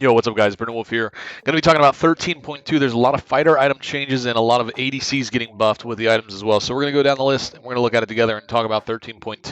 Yo, what's up guys, Rune Wolf here. Going to be talking about 13.2. There's a lot of fighter item changes and a lot of ADCs getting buffed with the items as well. So we're going to go down the list and we're going to look at it together and talk about 13.2.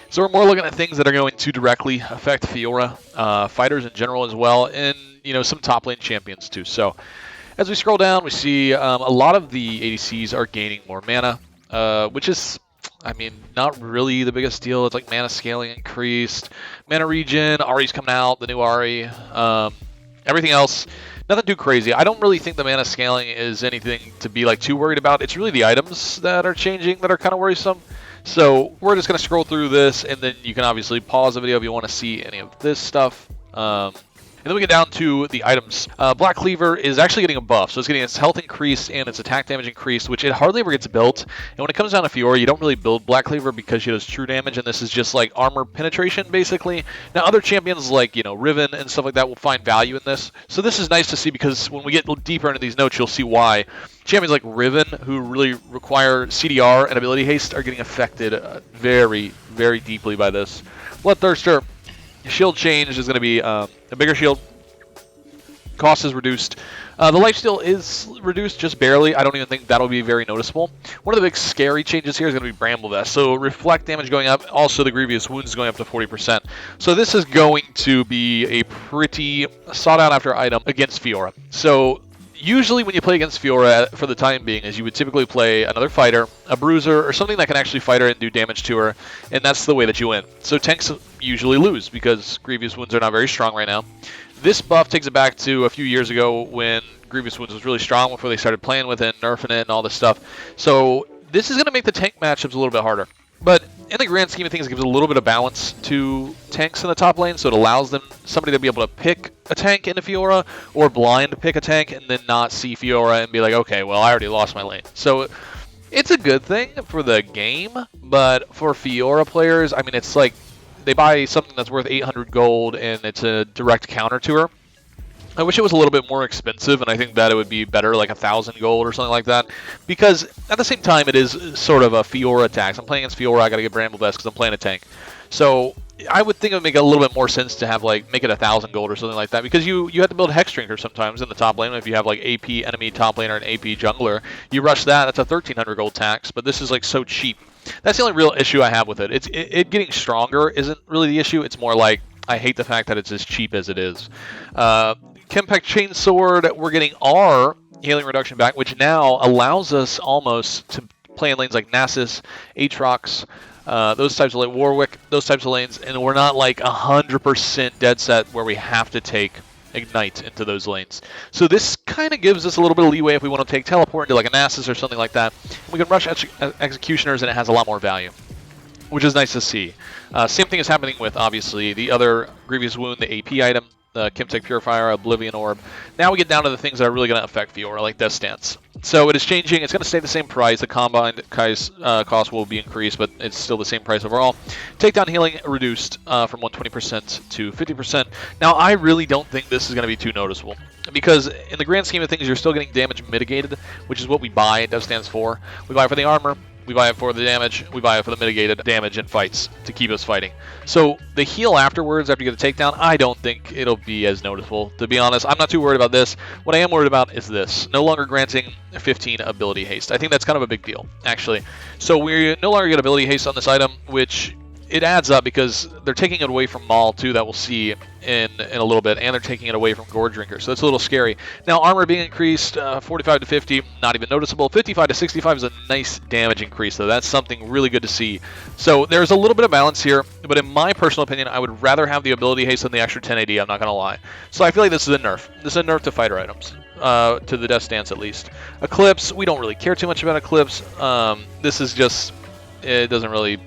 So we're more looking at things that are going to directly affect Fiora, fighters in general as well, and some top lane champions too. So as we scroll down, we see a lot of the ADCs are gaining more mana, which is, I mean, not really the biggest deal. It's like mana scaling increased, mana regen, Ari's coming out, the new Ari. Everything else, nothing too crazy. I don't really think the mana scaling is anything to be like too worried about. It's really the items that are changing that are kind of worrisome. So we're just going to scroll through this, and then you can obviously pause the video if you want to see any of this stuff. And then we get down to the items. Black Cleaver is actually getting a buff, so it's getting its health increased and its attack damage increased, which it hardly ever gets built. And when it comes down to Fiora, you don't really build Black Cleaver because she does true damage, and this is just like armor penetration, basically. Now, other champions like, Riven and stuff like that will find value in this. So this is nice to see because when we get deeper into these notes, you'll see why. Champions like Riven, who really require CDR and ability haste, are getting affected very, very deeply by this. Bloodthirster. Shield change is going to be a bigger shield. Cost is reduced. The lifesteal is reduced just barely. I don't even think that'll be very noticeable. One of the big scary changes here is going to be Bramble Vest. So reflect damage going up. Also, the Grievous wounds going up to 40%. So this is going to be a pretty sought out after item against Fiora. So usually when you play against Fiora, for the time being, is you would typically play another fighter, a bruiser, or something that can actually fight her and do damage to her, and that's the way that you win. So tanks usually lose because Grievous wounds are not very strong right now. This buff takes it back to a few years ago when Grievous wounds was really strong before they started playing with it, nerfing it, and all this stuff. So this is going to make the tank matchups a little bit harder. But in the grand scheme of things, it gives a little bit of balance to tanks in the top lane, so it allows somebody to be able to pick a tank into Fiora, or blind pick a tank and then not see Fiora and be like, okay, well, I already lost my lane. So it's a good thing for the game, but for Fiora players, I mean, it's like they buy something that's worth 800 gold and it's a direct counter to her. I wish it was a little bit more expensive, and I think that it would be better, like 1,000 gold or something like that. Because at the same time, it is sort of a Fiora tax. I'm playing against Fiora, I gotta get Bramble Vest because I'm playing a tank. So I would think it would make a little bit more sense to have make it 1,000 gold or something like that, because you have to build Hex Drinker sometimes in the top lane. If you have like AP enemy top laner and AP jungler, you rush that's a 1,300 gold tax. But this is like so cheap. That's the only real issue I have with it. It getting stronger isn't really the issue. It's more like I hate the fact that it's as cheap as it is. Chempak Chainsword, we're getting our healing reduction back, which now allows us almost to play in lanes like Nasus, Aatrox, those types of Warwick, those types of lanes, and we're not like 100% dead set where we have to take Ignite into those lanes. So this kind of gives us a little bit of leeway if we want to take Teleport into like a Nasus or something like that. We can rush Executioners and it has a lot more value, which is nice to see. Same thing is happening with, obviously, the other Grievous Wound, the AP item, the Chemtech Purifier, Oblivion Orb. Now we get down to the things that are really going to affect Fiora, like Death Stance. So it is changing. It's going to stay the same price. The combined cost will be increased, but it's still the same price overall. Takedown healing reduced from 120% to 50%. Now, I really don't think this is going to be too noticeable, because in the grand scheme of things, you're still getting damage mitigated, which is what we buy Death Stance for. We buy it for the armor. We buy it for the damage, we buy it for the mitigated damage in fights to keep us fighting. So the heal afterwards, after you get a takedown, I don't think it'll be as noticeable. To be honest, I'm not too worried about this. What I am worried about is this. No longer granting 15 ability haste. I think that's kind of a big deal, actually. So we no longer get ability haste on this item, which it adds up because they're taking it away from Maul too, that we'll see in a little bit, and they're taking it away from Gore Drinker, so that's a little scary. Now armor being increased 45 to 50, not even noticeable. 55 to 65 is a nice damage increase, though. That's something really good to see. So there's a little bit of balance here, but in my personal opinion, I would rather have the ability haste than the extra 10 AD, I'm not gonna lie. So I feel like this is a nerf. This is a nerf to fighter items. To the Death Stance at least. Eclipse, we don't really care too much about Eclipse. This is just, it doesn't really,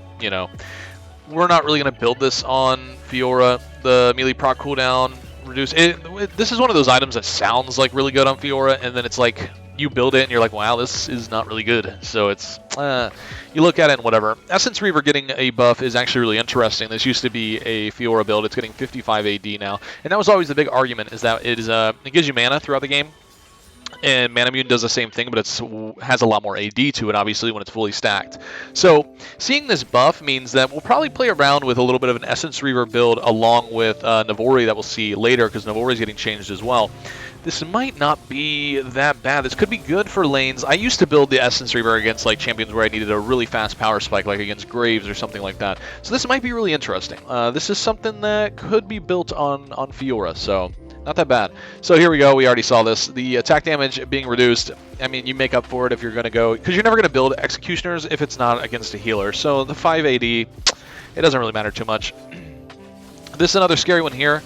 we're not really going to build this on Fiora. The melee proc cooldown reduced. This is one of those items that sounds like really good on Fiora, and then it's like you build it and you're like, wow, this is not really good. So it's, you look at it and whatever. Essence Reaver getting a buff is actually really interesting. This used to be a Fiora build. It's getting 55 AD now. And that was always the big argument, is that it gives you mana throughout the game. And Manamune does the same thing, but it has a lot more AD to it, obviously, when it's fully stacked. So seeing this buff means that we'll probably play around with a little bit of an Essence Reaver build along with Navori that we'll see later, because Navori is getting changed as well. This might not be that bad. This could be good for lanes. I used to build the Essence Reaver against like champions where I needed a really fast power spike, like against Graves or something like that. So this might be really interesting. This is something that could be built on Fiora, so not that bad. So here we go. We already saw this. The attack damage being reduced. I mean, you make up for it if you're going to go, because you're never going to build Executioners if it's not against a healer. So the 5 AD, it doesn't really matter too much. This is another scary one here,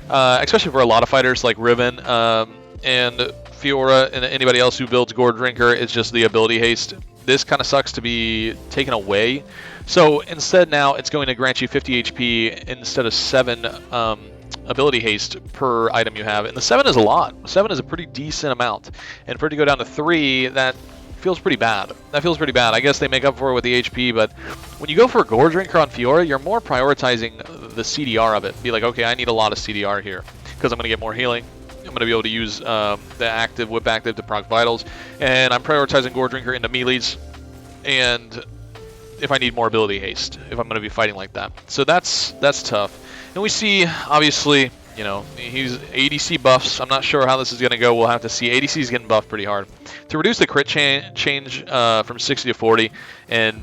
especially for a lot of fighters like Riven and Fiora and anybody else who builds Gore Drinker. It's just the ability haste. This kind of sucks to be taken away. So instead now it's going to grant you 50 HP instead of 7 ability haste per item you have, and the 7 is a lot. 7 is a pretty decent amount, and for it to go down to 3, that feels pretty bad. That feels pretty bad. I guess they make up for it with the HP, but when you go for a Gore Drinker on Fiora, you're more prioritizing the CDR of it. Be like, okay, I need a lot of CDR here because I'm going to get more healing. I'm going to be able to use the active, whip active to proc vitals, and I'm prioritizing Gore Drinker into melees, and if I need more ability haste, if I'm going to be fighting like that. So that's tough. And we see, obviously, you know, he's ADC buffs. I'm not sure how this is going to go. We'll have to see. ADC is getting buffed pretty hard. To reduce the crit change from 60 to 40 and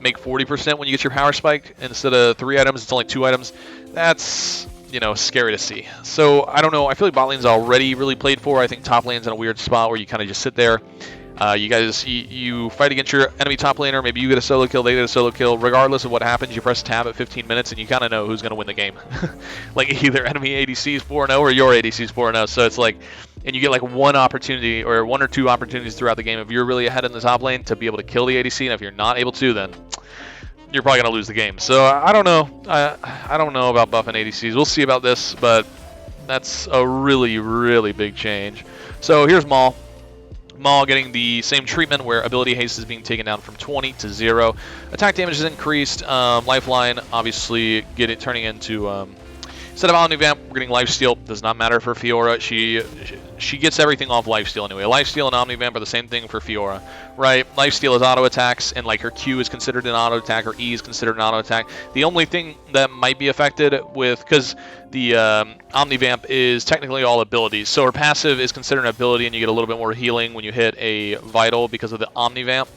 make 40% when you get your power spike, instead of 3 items, it's only 2 items. That's, you know, scary to see. So, I don't know. I feel like bot lane's already really played for. I think top lane's in a weird spot where you kind of just sit there. You guys, you fight against your enemy top laner, maybe you get a solo kill, they get a solo kill. Regardless of what happens, you press tab at 15 minutes and you kind of know who's going to win the game. Like either enemy ADC is 4-0 or your ADC is 4-0. So it's like, and you get like one opportunity or 1 or 2 opportunities throughout the game if you're really ahead in the top lane to be able to kill the ADC, and if you're not able to, then you're probably going to lose the game. So I don't know. I don't know about buffing ADCs. We'll see about this, but that's a really, really big change. So here's Maul. Maul getting the same treatment where ability haste is being taken down from 20 to 0. Attack damage is increased. Lifeline, obviously, turning into instead of Omnivamp, we're getting Lifesteal. Does not matter for Fiora. She gets everything off Lifesteal anyway. Lifesteal and Omnivamp are the same thing for Fiora, right? Lifesteal is auto attacks, and like her Q is considered an auto attack, or E is considered an auto attack. The only thing that might be affected with, because the Omnivamp is technically all abilities, so her passive is considered an ability, and you get a little bit more healing when you hit a vital because of the Omnivamp.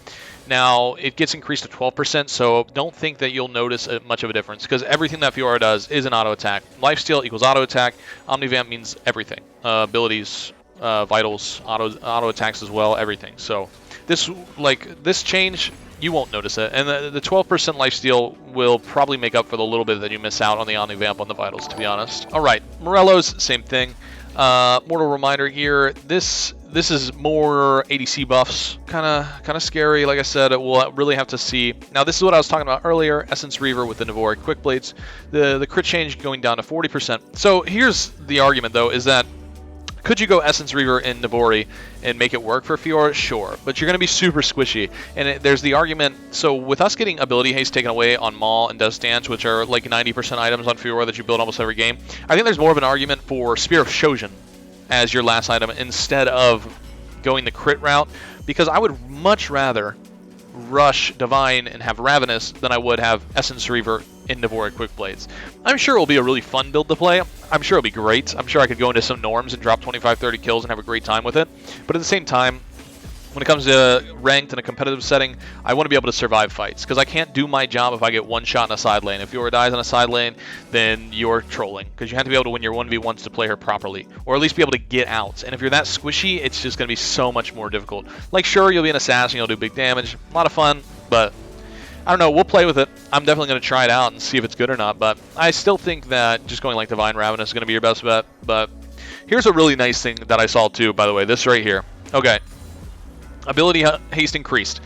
Now, it gets increased to 12%, so don't think that you'll notice much of a difference, because everything that Fiora does is an auto attack. Lifesteal equals auto attack. Omnivamp means everything. Abilities, vitals, auto attacks as well, everything. So this change, you won't notice it. And the 12% lifesteal will probably make up for the little bit that you miss out on the Omnivamp on the vitals, to be honest. All right, Morello's, same thing. Mortal reminder here, this is more ADC buffs, kind of scary. Like I said, we'll really have to see. Now this is what I was talking about earlier, Essence Reaver with the Navori Quick Blades, the crit change going down to 40%. So here's the argument though, is that could you go Essence Reaver in Navori and make it work for Fiora? Sure, but you're going to be super squishy. And there's the argument, so with us getting ability haste taken away on Maul and Death's Dance, which are like 90% items on Fiora that you build almost every game, I think there's more of an argument for Spear of Shojin as your last item instead of going the crit route, because I would much rather rush Divine and have Ravenous than I would have Essence Reaver in Navori Quick Blades. I'm sure it'll be a really fun build to play. I'm sure it'll be great. I'm sure I could go into some norms and drop 25-30 kills and have a great time with it. But at the same time, when it comes to ranked in a competitive setting, I want to be able to survive fights, because I can't do my job if I get one shot in a side lane. If Fiora dies in a side lane, then you're trolling, because you have to be able to win your 1v1s to play her properly, or at least be able to get out. And if you're that squishy, it's just going to be so much more difficult. Like, sure, you'll be an assassin, you'll do big damage, a lot of fun, but I don't know, we'll play with it. I'm definitely going to try it out and see if it's good or not, but I still think that just going like Divine Ravenous is going to be your best bet. But here's a really nice thing that I saw too, by the way, this right here. Okay. Ability haste increased.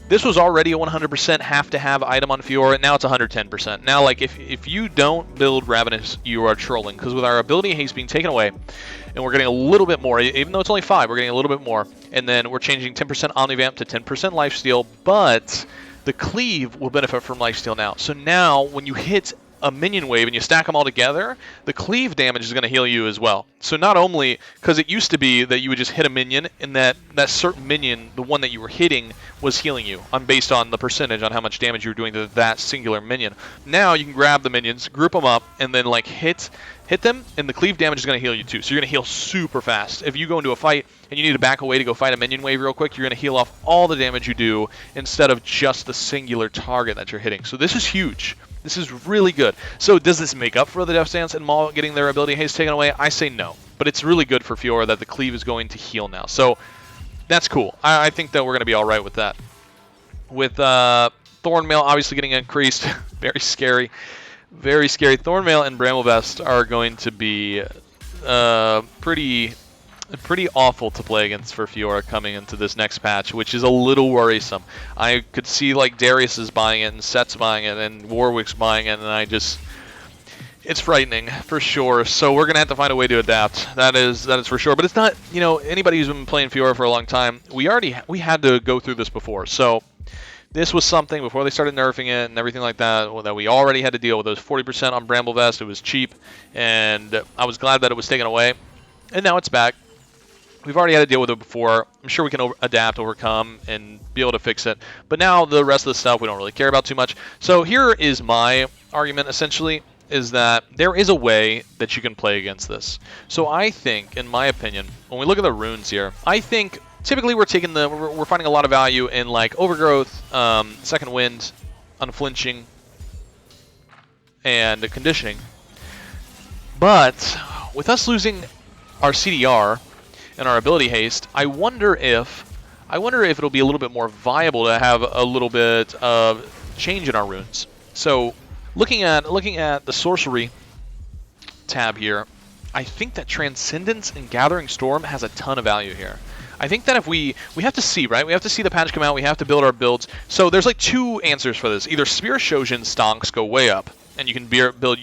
This was already a 100% have-to-have item on Fiora, now it's 110%. Now, like, if you don't build Ravenous, you are trolling, because with our ability haste being taken away, and we're getting a little bit more, even though it's only 5, we're getting a little bit more, and then we're changing 10% Omnivamp to 10% Lifesteal, but the Cleave will benefit from Lifesteal now. So now, when you hit a minion wave and you stack them all together, the cleave damage is going to heal you as well. So not only, because it used to be that you would just hit a minion and that certain minion, the one that you were hitting, was healing you based on the percentage on how much damage you were doing to that singular minion. Now you can grab the minions, group them up, and then like hit them, and the cleave damage is going to heal you too. So you're going to heal super fast. If you go into a fight and you need to back away to go fight a minion wave real quick, you're going to heal off all the damage you do instead of just the singular target that you're hitting. So this is huge. This is really good. So does this make up for the Death Stance and Maul getting their ability haste taken away? I say no. But it's really good for Fiora that the cleave is going to heal now. So that's cool. I think that we're going to be all right with that. With Thornmail obviously getting increased. Very scary. Very scary. Thornmail and Bramblevest are going to be pretty awful to play against for Fiora coming into this next patch, which is a little worrisome. I could see like Darius is buying it and Set's buying it and Warwick's buying it, and it's frightening for sure. So we're gonna have to find a way to adapt. That is for sure. But it's not, you know, anybody who's been playing Fiora for a long time, we had to go through this before. So this was something before they started nerfing it and everything like that, that we already had to deal with. It was 40% on Bramblevest. It was cheap, and I was glad that it was taken away. And now it's back. We've already had to deal with it before. I'm sure we can adapt, overcome, and be able to fix it. But now the rest of the stuff we don't really care about too much. So here is my argument, essentially, is that there is a way that you can play against this. So I think, in my opinion, when we look at the runes here, I think typically we're finding a lot of value in like Overgrowth, Second Wind, Unflinching, and Conditioning. But with us losing our CDR and our ability haste, I wonder if it'll be a little bit more viable to have a little bit of change in our runes. So looking at the sorcery tab here, I think that Transcendence and Gathering Storm has a ton of value here. I think that if we have to see, right? We have to see the patch come out. We have to build our builds. So there's like two answers for this. Either Spear Shojin stonks go way up, and you can build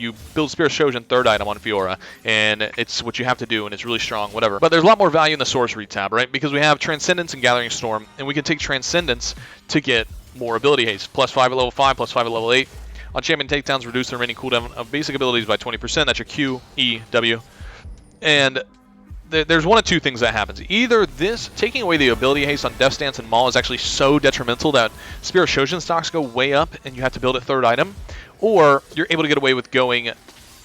Spear Shojin third item on Fiora, and it's what you have to do, and it's really strong, whatever. But there's a lot more value in the sorcery tab, right? Because we have Transcendence and Gathering Storm, and we can take Transcendence to get more ability haste. +5 at level 5, +5 at level 8. On champion takedowns, reduce the remaining cooldown of basic abilities by 20%. That's your Q, E, W. And there's one of two things that happens. Either this, taking away the ability haste on Death Stance and Maul, is actually so detrimental that Spear Shojin stocks go way up and you have to build a third item, or you're able to get away with going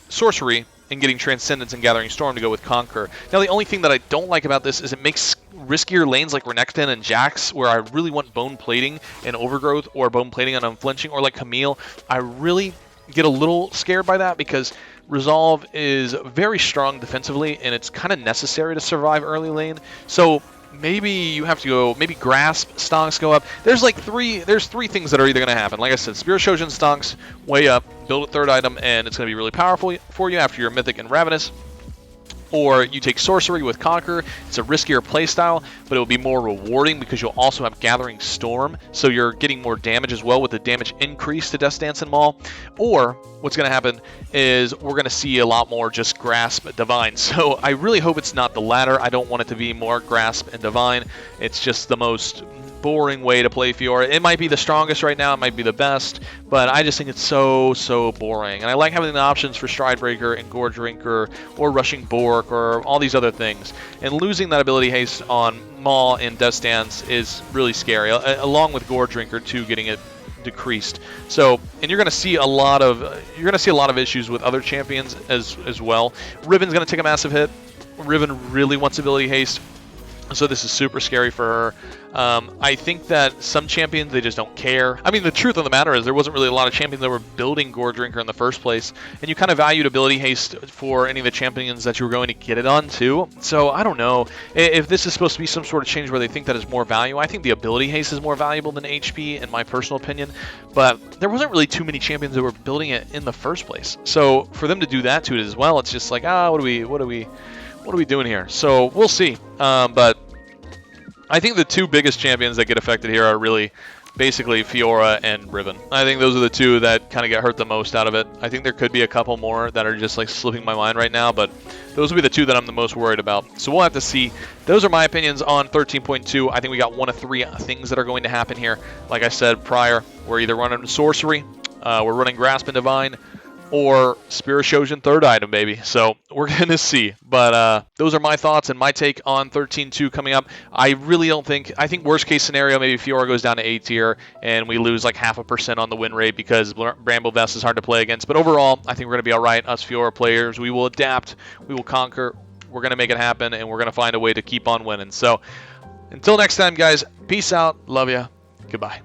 sorcery and getting Transcendence and Gathering Storm to go with Conquer. Now the only thing that I don't like about this is it makes riskier lanes like Renekton and Jax, where I really want Bone Plating and Overgrowth, or Bone Plating and Unflinching, or like Camille. I really get a little scared by that because Resolve is very strong defensively, and it's kind of necessary to survive early lane. So maybe you have to go, maybe Grasp stonks go up. There's three things that are either going to happen. Like I said, Spear Shojin stonks way up, build a third item, and it's going to be really powerful for you after your Mythic and Ravenous. Or you take Sorcery with Conquer. It's a riskier playstyle, but it will be more rewarding because you'll also have Gathering Storm, so you're getting more damage as well with the damage increase to Death Stance and Maul. Or what's going to happen is we're going to see a lot more just Grasp Divine. So I really hope it's not the latter. I don't want it to be more Grasp and Divine. It's just the most boring way to play Fiora. It might be the strongest right now, it might be the best, but I just think it's so boring. And I like having the options for Stridebreaker and Gore Drinker or Rushing Bork or all these other things. And losing that ability haste on Maul and Death Stance is really scary, along with Gore Drinker too, getting it decreased. So, and you're going to see a lot of issues with other champions as well. Riven's going to take a massive hit. Riven really wants ability haste, so this is super scary for her. I think that some champions, they just don't care. I mean, the truth of the matter is there wasn't really a lot of champions that were building Gore Drinker in the first place, and you kind of valued ability haste for any of the champions that you were going to get it on too. So I don't know if this is supposed to be some sort of change where they think that is more value. I think the ability haste is more valuable than HP in my personal opinion, but there wasn't really too many champions that were building it in the first place. So for them to do that to it as well, it's just like, what are we doing here? So we'll see. But I think the two biggest champions that get affected here are really basically Fiora and Riven. I think those are the two that kind of get hurt the most out of it. I think there could be a couple more that are just like slipping my mind right now, but those will be the two that I'm the most worried about. So we'll have to see. Those are my opinions on 13.2. I think we got one of three things that are going to happen here. Like I said prior, we're either running Sorcery, we're running Grasp and Divine, or Spirit Shojin third item, baby. So we're going to see. But those are my thoughts and my take on 13.2 coming up. I really don't think, I think worst case scenario, maybe Fiora goes down to A tier and we lose like 0.5% on the win rate because Bramble Vest is hard to play against. But overall, I think we're going to be all right. Us Fiora players, we will adapt, we will conquer, we're going to make it happen, and we're going to find a way to keep on winning. So until next time, guys, peace out. Love ya. Goodbye.